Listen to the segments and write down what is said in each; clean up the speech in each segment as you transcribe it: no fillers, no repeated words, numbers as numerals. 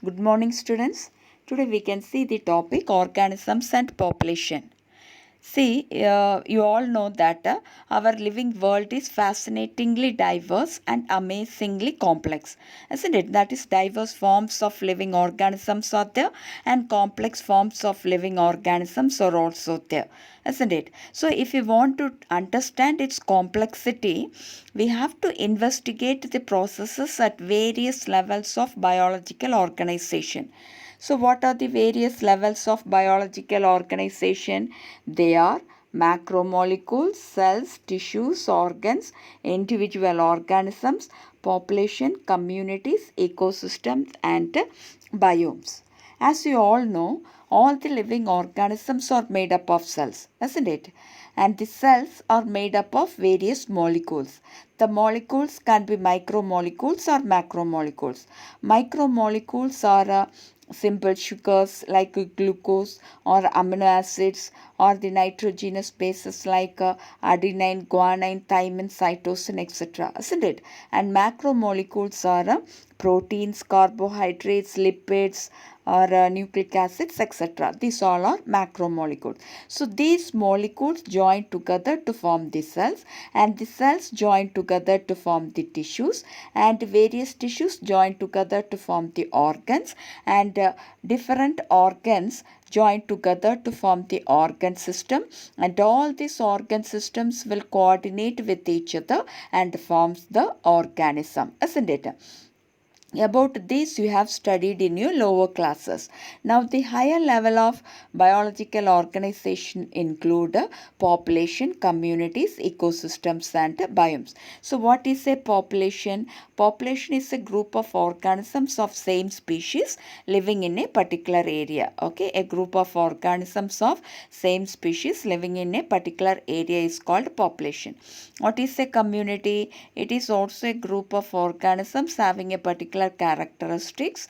Good morning, students. Today we can see the topic organisms and population. See, you all know that our living world is fascinatingly diverse and amazingly complex, isn't it? That is, diverse forms of living organisms are there, and complex forms of living organisms are also there, isn't it? So, if we want to understand its complexity, we have to investigate the processes at various levels of biological organization. So, what are the various levels of biological organization? They are macromolecules, cells, tissues, organs, individual organisms, population, communities, ecosystems, and biomes. As you all know, all the living organisms are made up of cells, isn't it? And the cells are made up of various molecules. The molecules can be micromolecules or macromolecules. Micromolecules are simple sugars like glucose or amino acids or the nitrogenous bases like adenine, guanine, thymine, cytosine, etc. Isn't it? And macromolecules are proteins, carbohydrates, lipids, or nucleic acids, etc. These all are macromolecules. So these molecules join together to form the cells, and the cells join together to form the tissues, and various tissues join together to form the organs, and different organs join together to form the organ system, and all these organ systems will coordinate with each other and forms the organism, isn't it? About this you have studied in your lower classes. Now the higher level of biological organization include population, communities, ecosystems and biomes. So what is a population? Population is a group of organisms of same species living in a particular area. Okay, a group of organisms of same species living in a particular area is called population. What is a community? It is also a group of organisms having a particular characteristics,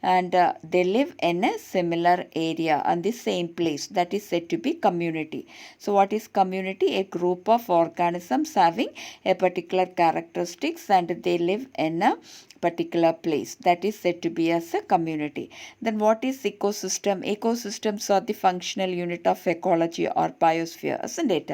and they live in a similar area and the same place. That is said to be community. So what is community? A group of organisms having a particular characteristics and they live in a particular place. That is said to be as a community. Then what is ecosystem? Ecosystems are the functional unit of ecology or biosphere, isn't it?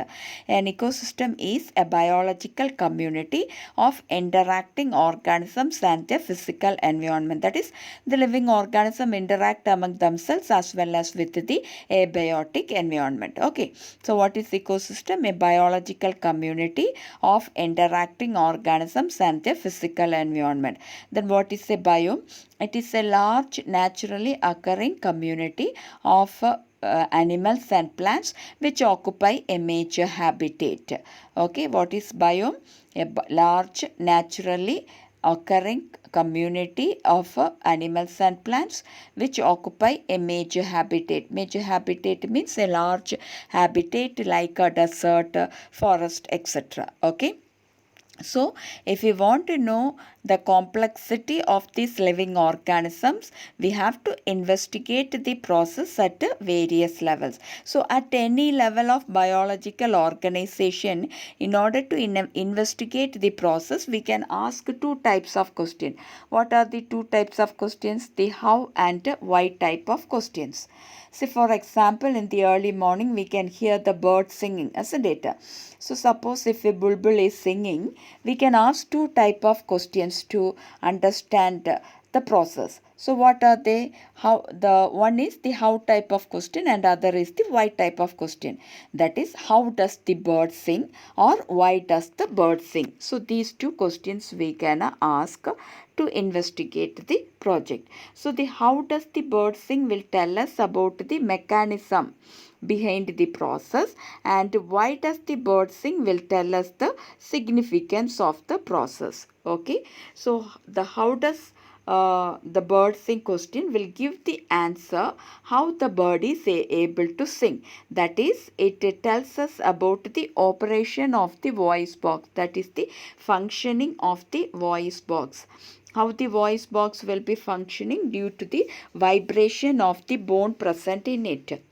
An ecosystem is a biological community of interacting organisms and their physical environment. That is, the living organism interact among themselves as well as with the abiotic environment. Okay, so what is ecosystem? A biological community of interacting organisms and their physical environment. Then what is a biome? It is a large naturally occurring community of animals and plants which occupy a major habitat. Okay, what is biome? A large naturally occurring community of animals and plants which occupy a major habitat. Major habitat means a large habitat like a desert, forest, etc. Okay. So, if we want to know the complexity of these living organisms, we have to investigate the process at various levels. So, at any level of biological organization, in order to investigate the process, we can ask two types of questions. What are the two types of questions? The how and why type of questions. See, for example, in the early morning, we can hear the bird singing, isn't it? So, suppose if a bulbul is singing, we can ask two type of questions to understand the process. So what are they? How, the one is the how type of question and other is the why type of question. That is, how does the bird sing or why does the bird sing? So these two questions we can ask to investigate the project. So the how does the bird sing will tell us about the mechanism behind the process, and why does the bird sing will tell us the significance of the process. Okay, so the how does the bird sing question will give the answer how the bird is able to sing. That is, it tells us about the operation of the voice box, that is the functioning of the voice box. How the voice box will be functioning due to the vibration of the bone present in it.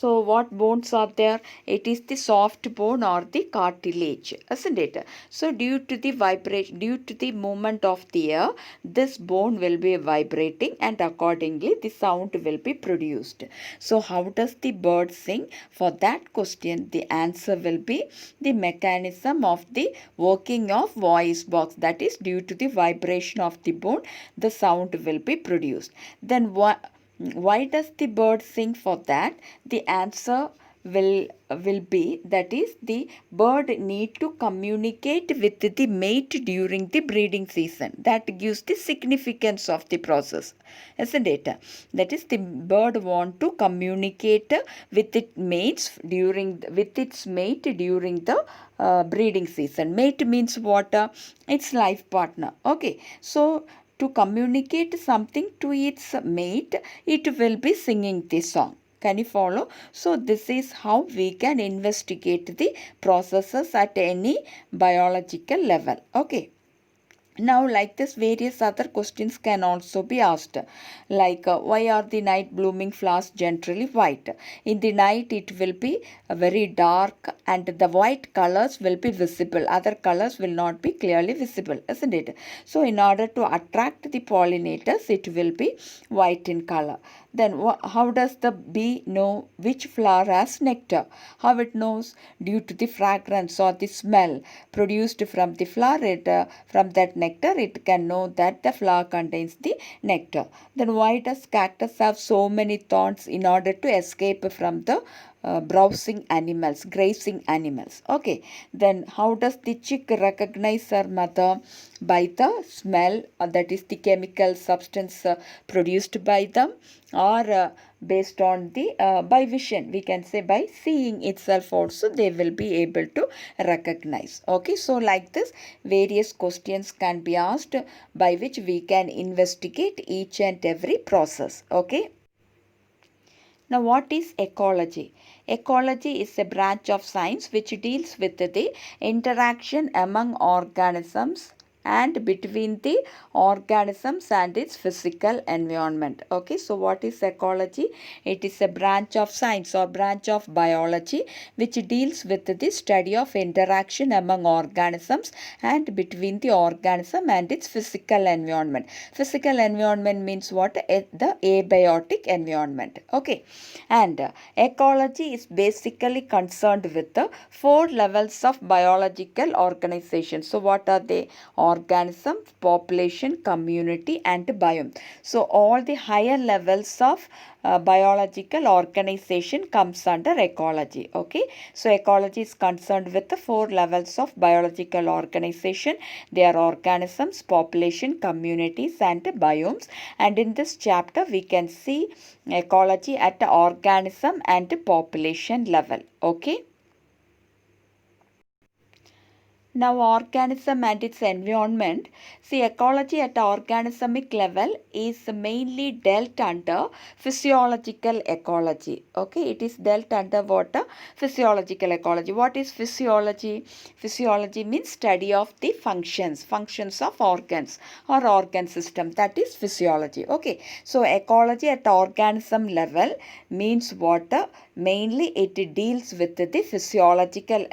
So what bones are there? It is the soft bone or the cartilage, isn't it? So due to the vibration, due to the movement of the air, this bone will be vibrating and accordingly the sound will be produced. So how does the bird sing? For that question, the answer will be the mechanism of the working of voice box. That is due to the vibration of the bone, the sound will be produced. Then why does the bird sing? For that, the answer will be, that is, the bird need to communicate with the mate during the breeding season. That gives the significance of the process, isn't it? That is, the bird want to communicate with its mates with its mate during the breeding season. Mate means what? Its life partner. Okay, so to communicate something to its mate, it will be singing this song. Can you follow? So this is how we can investigate the processes at any biological level. Okay. Now, like this, various other questions can also be asked, like why are the night blooming flowers generally white? In the night, it will be very dark and the white colors will be visible. Other colors will not be clearly visible, isn't it? So, in order to attract the pollinators, it will be white in color. Then, how does the bee know which flower has nectar? How it knows? Due to the fragrance or the smell produced from the flower, from that nectar, it can know that the flower contains the nectar. Then, why does cactus have so many thorns? In order to escape from the browsing animals, grazing animals. Okay, then how does the chick recognize her mother? By the smell, that is the chemical substance produced by them, or based on the by vision, we can say by seeing itself also they will be able to recognize. Okay, so like this, various questions can be asked by which we can investigate each and every process. Okay. Now, what is ecology? Ecology is a branch of science which deals with the interaction among organisms and between the organisms and its physical environment. Okay, so what is ecology? It is a branch of science or branch of biology which deals with the study of interaction among organisms and between the organism and its physical environment. Physical environment means what? The abiotic environment. Okay, and ecology is basically concerned with the 4 levels of biological organization. So what are they? Organism, population, community and biome. So all the higher levels of biological organization comes under ecology. Okay, so ecology is concerned with the 4 levels of biological organization. They are organisms, population, communities and biomes. And in this chapter we can see ecology at the organism and population level. Okay. Now, organism and its environment. See, ecology at organismic level is mainly dealt under physiological ecology. Okay, it is dealt under what? Physiological ecology. What is physiology? Physiology means study of the functions of organs or organ system. That is physiology. Okay, so ecology at organism level means what? Mainly it deals with the physiological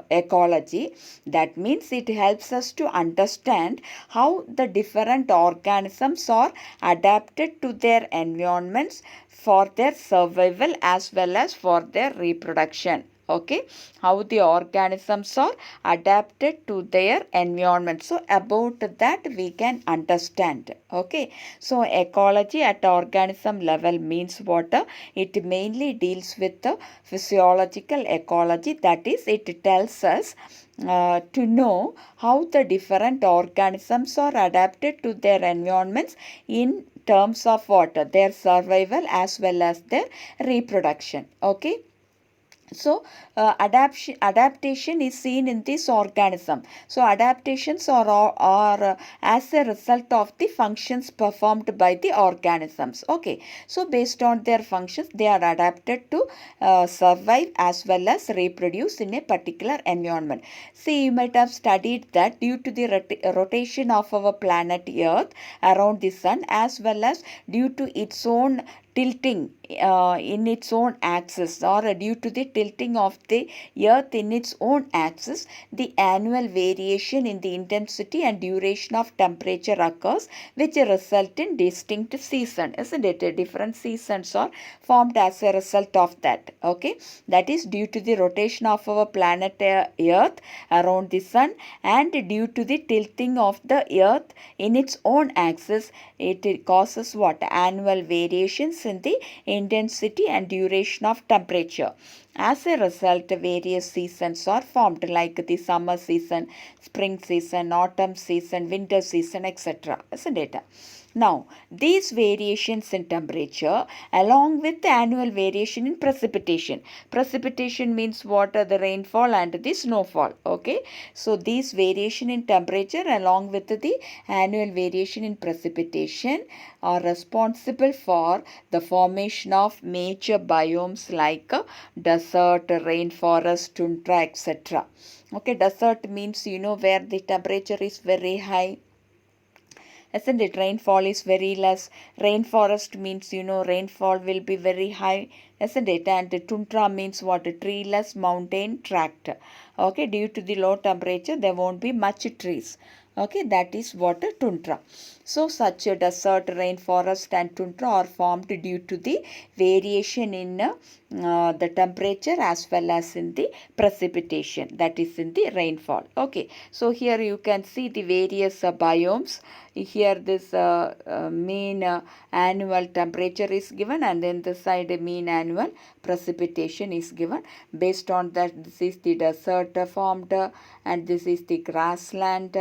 ecology. That means it helps us to understand how the different organisms are adapted to their environments for their survival as well as for their reproduction. Okay, how the organisms are adapted to their environment. So about that we can understand. Okay, so ecology at organism level means what? It mainly deals with the physiological ecology. That is, it tells us to know how the different organisms are adapted to their environments in terms of what? Their survival as well as their reproduction. Okay. So, adaptation is seen in this organism. So, adaptations are as a result of the functions performed by the organisms. Okay. So, based on their functions, they are adapted to survive as well as reproduce in a particular environment. See, you might have studied that due to the rotation of our planet Earth around the sun as well as due to its own tilting in its own axis, or due to the tilting of the earth in its own axis, the annual variation in the intensity and duration of temperature occurs, which result in distinct season, isn't it? Different seasons are formed as a result of that. Okay, that is due to the rotation of our planet earth around the sun, and due to the tilting of the earth in its own axis, it causes what? Annual variations in the intensity and duration of temperature. As a result, various seasons are formed, like the summer season, spring season, autumn season, winter season, etc. Isn't it? Now, these variations in temperature along with the annual variation in precipitation. Precipitation means what? The rainfall and the snowfall. Okay. So, these variation in temperature along with the annual variation in precipitation are responsible for the formation of major biomes like desert, rainforest, tundra, etc. Okay, desert means where the temperature is very high, isn't it? Rainfall is very less. Rainforest means rainfall will be very high, isn't it? And tundra means what? Treeless mountain tract. Okay, due to the low temperature there won't be much trees. Okay, that is what a tundra. So such a desert, rainforest and tundra are formed due to the variation in the temperature as well as in the precipitation, that is in the rainfall. Okay, so here you can see the various biomes. Here this mean annual temperature is given, and then the side mean annual precipitation is given. Based on that, this is the desert formed, and this is the grassland,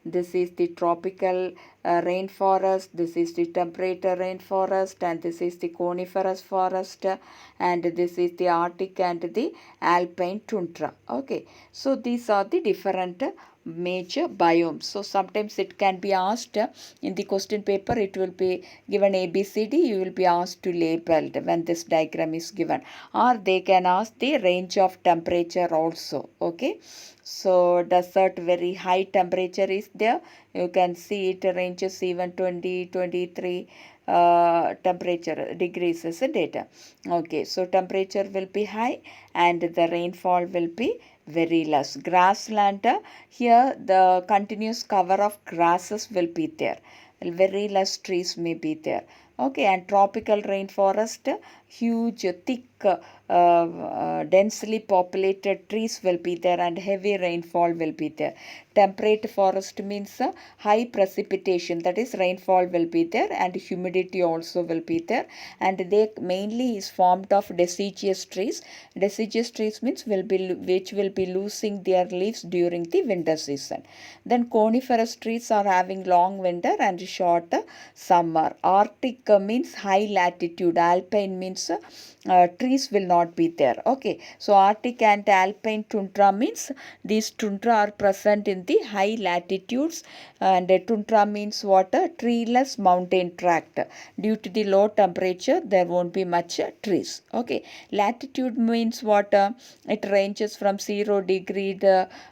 this is the tropical rainforest, this is the temperate rainforest, and this is the coniferous forest, and this is the Arctic and the alpine tundra. Okay, so these are the different major biomes. So sometimes it can be asked in the question paper, it will be given ABCD, you will be asked to label when this diagram is given, or they can ask the range of temperature also. Okay, so desert very high temperature is there, you can see it ranges even 20-23 temperature degrees, isn't it? Okay, so temperature will be high and the rainfall will be very less. Grassland, here the continuous cover of grasses will be there, very less trees may be there. Okay, and tropical rainforest, huge, thick, densely populated trees will be there, and heavy rainfall will be there. Temperate forest means high precipitation, that is rainfall will be there, and humidity also will be there, and they mainly is formed of deciduous trees. Deciduous trees means which will be losing their leaves during the winter season. Then coniferous trees are having long winter and short summer. Arctic means high latitude. Alpine means trees will not be there. Okay, so Arctic and alpine tundra means these tundra are present in the high latitudes, and tundra means what? A treeless mountain tract. Due to the low temperature there won't be much trees. Okay, latitude means what? It ranges from 0 degree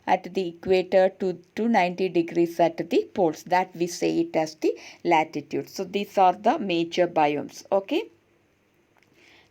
at the equator to 90 degrees at the poles, that we say it as the latitude. So these are the major biomes. Okay,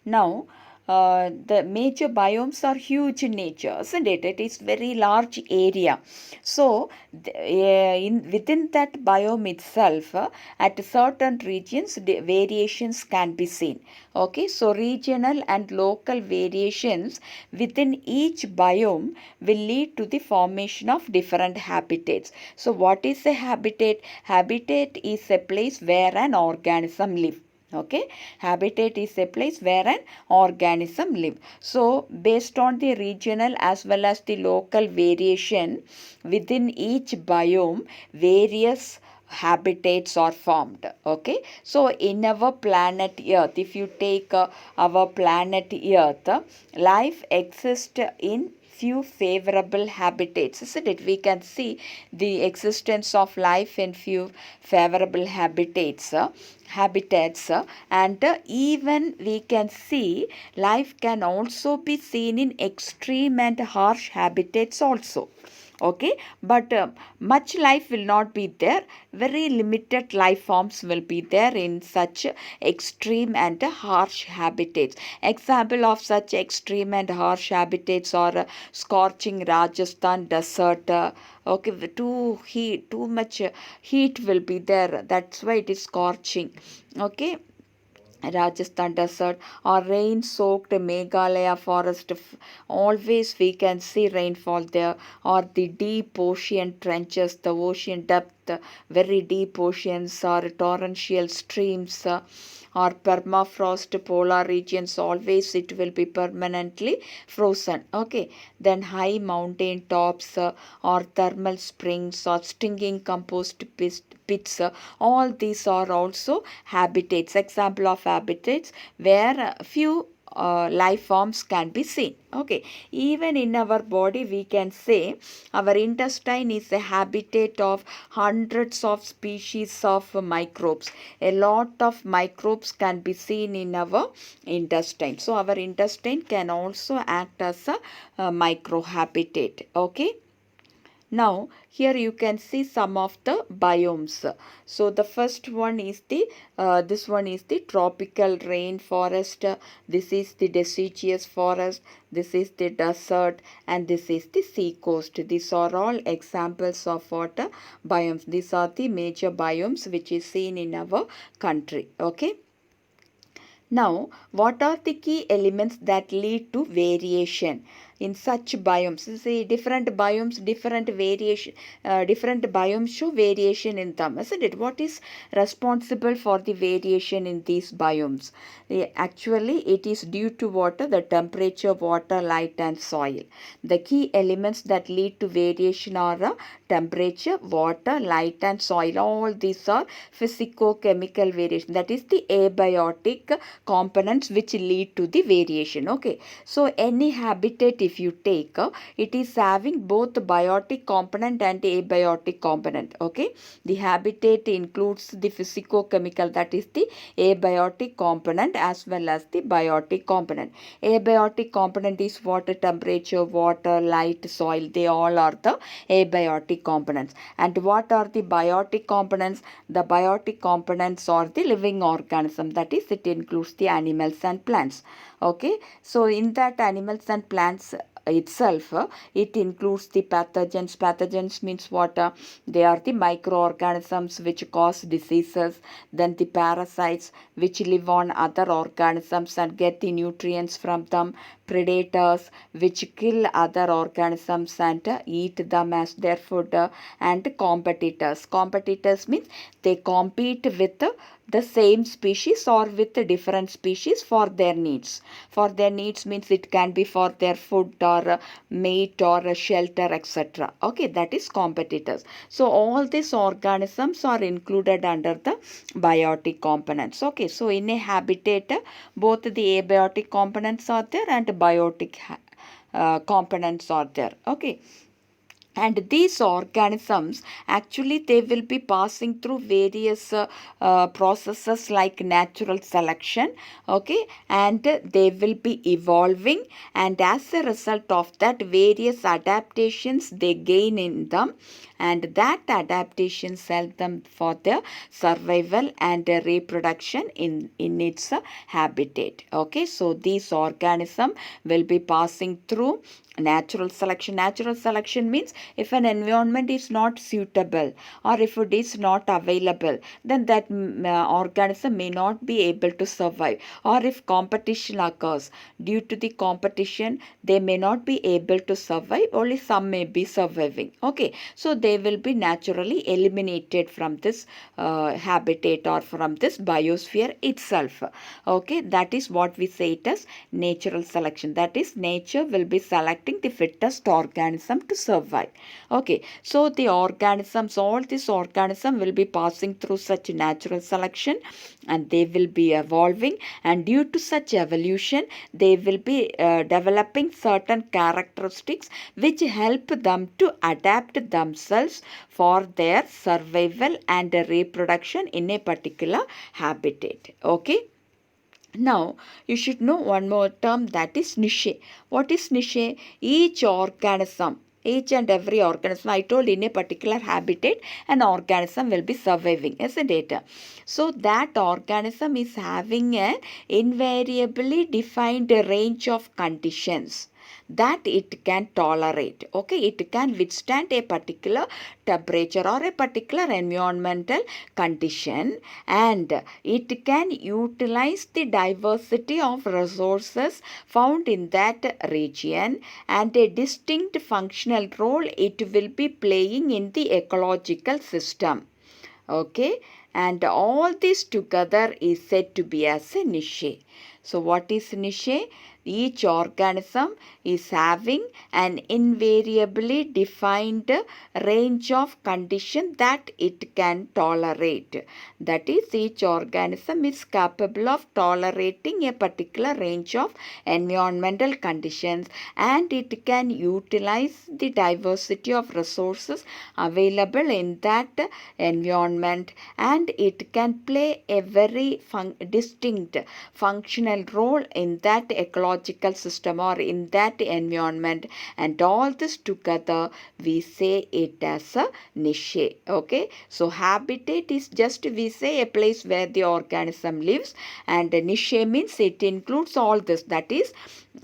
now, the major biomes are huge in nature, isn't it? It is very large area. So, within that biome itself, at certain regions, the variations can be seen. Okay, so regional and local variations within each biome will lead to the formation of different habitats. So, what is a habitat? Habitat is a place where an organism lives. Okay, habitat is a place where an organism live. So based on the regional as well as the local variation within each biome, various habitats are formed. Okay, so in our planet earth, if you take our planet earth, life exists in few favorable habitats, isn't it? We can see the existence of life in few favorable habitats, and even we can see life can also be seen in extreme and harsh habitats also. okay, but much life will not be there. Very limited life forms will be there in such extreme and harsh habitats. Example of such extreme and harsh habitats are scorching Rajasthan desert. Okay, too much heat will be there, that's why it is scorching. Okay, Rajasthan desert or rain soaked Meghalaya forest. Always we can see rainfall there, or the deep ocean trenches, the ocean depth, very deep oceans, or torrential streams, or permafrost polar regions. Always it will be permanently frozen. Okay, then high mountain tops, or thermal springs, or stinging compost pits. All these are also habitats, example of habitats where few life forms can be seen. Okay, even in our body we can say our intestine is a habitat of hundreds of species of microbes. A lot of microbes can be seen in our intestine. So our intestine can also act as a microhabitat. Okay. Now, here you can see some of the biomes. So, the first one is this one is the tropical rainforest. This is the deciduous forest. This is the desert, and this is the sea coast. These are all examples of what biomes. These are the major biomes which is seen in our country. Okay. Now, what are the key elements that lead to variation in such biomes? You see, different biomes, different biomes show variation in them, isn't it? What is responsible for the variation in these biomes? Actually, it is due to water, the temperature, water, light, and soil. The key elements that lead to variation are temperature, water, light, and soil. All these are physico-chemical variation. That is the abiotic components which lead to the variation. Okay, so any habitat if you take, it is having both biotic component and abiotic component. Okay, the habitat includes the physico-chemical, that is the abiotic component, as well as the biotic component. Abiotic component is water, temperature, water, light, soil. They all are the abiotic components. And what are the biotic components? The biotic components are the living organism, that is, it includes the animals and plants. Okay, so in that animals and plants itself, it includes the pathogens. Pathogens means what? They are the microorganisms which cause diseases. Then the parasites which live on other organisms and get the nutrients from them. Predators which kill other organisms and eat them as their food. And competitors. Competitors means they compete with the same species or with different species for their needs. For their needs means it can be for their food or mate or shelter, etc. Okay, that is competitors. So all these organisms are included under the biotic components. Okay, so in a habitat, both the abiotic components are there and biotic components are there. Okay, and these organisms actually they will be passing through various processes like natural selection. Okay, and they will be evolving, and as a result of that various adaptations they gain in them, and that adaptations help them for their survival and reproduction in its habitat. Okay, so these organisms will be passing through natural selection. Natural selection means if an environment is not suitable or if it is not available, then that organism may not be able to survive. Or if competition occurs, due to the competition they may not be able to survive, only some may be surviving. Okay, so they will be naturally eliminated from this habitat or from this biosphere itself. Okay, that is what we say it as natural selection. That is, nature will be selecting the fittest organism to survive. Okay, so the organisms, all these organisms will be passing through such natural selection, and they will be evolving, and due to such evolution they will be developing certain characteristics which help them to adapt themselves for their survival and reproduction in a particular habitat. Okay. Now, you should know one more term, that is niche. What is niche? Each organism, Each and every organism, I told, in a particular habitat, an organism will be surviving, isn't it? So that organism is having an invariably defined range of conditions that it can tolerate. Okay, it can withstand a particular temperature or a particular environmental condition, and it can utilize the diversity of resources found in that region, and a distinct functional role it will be playing in the ecological system. Okay, and all this together is said to be as a niche. So what is niche? Each organism is having an invariably defined range of condition that it can tolerate. That is, each organism is capable of tolerating a particular range of environmental conditions, and it can utilize the diversity of resources available in that environment, and it can play a very distinct functional role in that ecological system or in that environment, and all this together we say it as a niche. Okay, so habitat is just, we say, a place where the organism lives, and niche means it includes all this, that is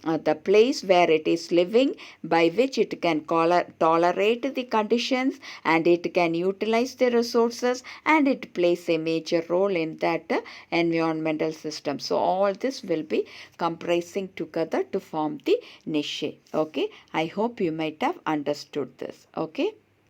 the place where it is living, by which it can tolerate the conditions, and it can utilize the resources, and it plays a major role in that environmental system. So all this will be comprising together to form the niche. Okay, I hope you might have understood this. Okay.